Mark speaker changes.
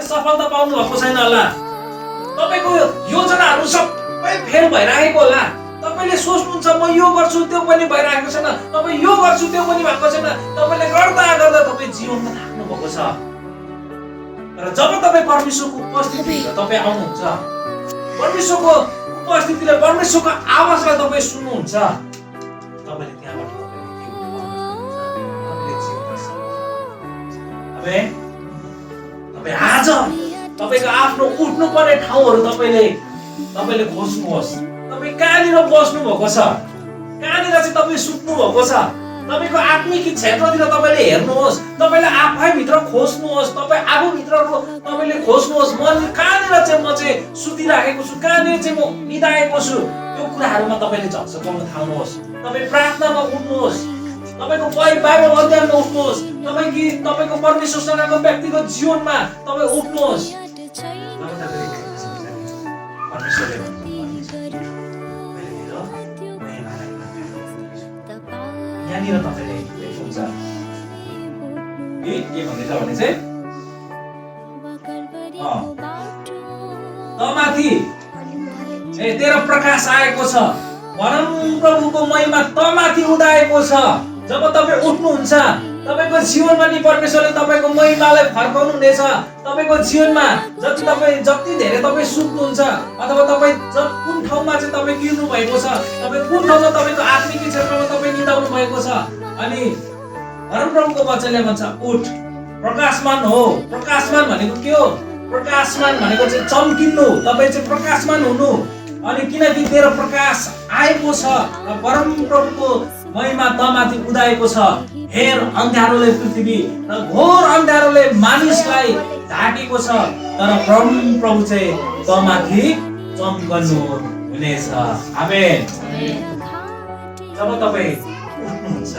Speaker 1: सफलता पाउनु भएको छैन होला। तपाईको योजनाहरू सबै फेल भइरहेको होला। तपाईले सोच्नुहुन्छ म यो गर्छु त्यो पनि भइरहेको छैन, तपाई यो गर्छु त्यो पनि भएको छैन। तपाईले गर्दा गर्दा तपाई जीवनमा थाक्नु भएको छ। तर जब तपाई परमेश्वरको उपस्थितिमा तपाई आउनुहुन्छ, परमेश्वरको उपस्थितिले परमेश्वरको आवाजलाई तपाई सुन्नुहुन्छ, तपाईले त्यहाँबाट तपाईले के हुन्छ? तपाईँ आज तपाईको आफ्नो उठ्नुपर्ने ठाउँहरू तपाईले खोज्नुहोस्। तपाईँ कहाँनिर बस्नु भएको छ, कहाँनिर चाहिँ तपाईँ सुत्नु भएको छ, तपाईको आत्मिक क्षेत्रतिर तपाईले हेर्नुहोस्। तपाईले आफैभित्र खोज्नुहोस्, तपाईँ आफूभित्र तपाईले खोज्नुहोस्। म कहाँनिर चाहिँ म चाहिँ सुतिराखेको छु, कहाँनिर चाहिँ म निदाएको छु, त्यो कुराहरूमा तपाईले झकझकाउन थाल्नुहोस्। तपाईँ प्रार्थनामा उठ्नुहोस्, तपाईको बाइबल अध्ययनमा उठ्नुहोस्, तपाईको परमेश्वरसँगको व्यक्तिगत जीवनमा तपाईँ उठ्नुहोस्। परमेश्वरले यहाँनिर तपाईले हुन्छ के भन्दैछ भने चाहिँ तमाथि तेरो प्रकाश आएको छ, परमप्रभुको महिमा तमाथि उदाएको छ। जब तपाईँ उठ्नुहुन्छ, तपाईको जीवनमा नि परमेश्वरले तपाईको महिमालाई फर्काउनु हुनेछ। तपाईको जीवनमा जति धेरै तपाईँ सुत्नुहुन्छ अथवा तपाईँ कुन ठाउँमा चाहिँ तपाईँ गिर्नु भएको छ, तपाईँ कुन ठाउँमा तपाईको आत्मिक क्षेत्रमा तपाईँ निदाउनु भएको छ, अनि परमप्रभुको वचनले भन्छ उठ, प्रकाशमान हो। प्रकाशमान भनेको के हो? प्रकाशमान भनेको चाहिँ चम्किनु, तपाईँ चाहिँ प्रकाशमान हुनु। अनि किनकि तेरो प्रकाश आएको छ, परमप्रभुको महिमा तमाथि उदाएको छ। हेर, अन्ध्यारोले पृथ्वी र घोर अन्ध्यारोले मानिसलाई ढाकेको छ, तर परमप्रभु चाहिँ तमाथि चम्कनु हुनेछ। आमेन। जब तपाईँ उठ्नुहुन्छ,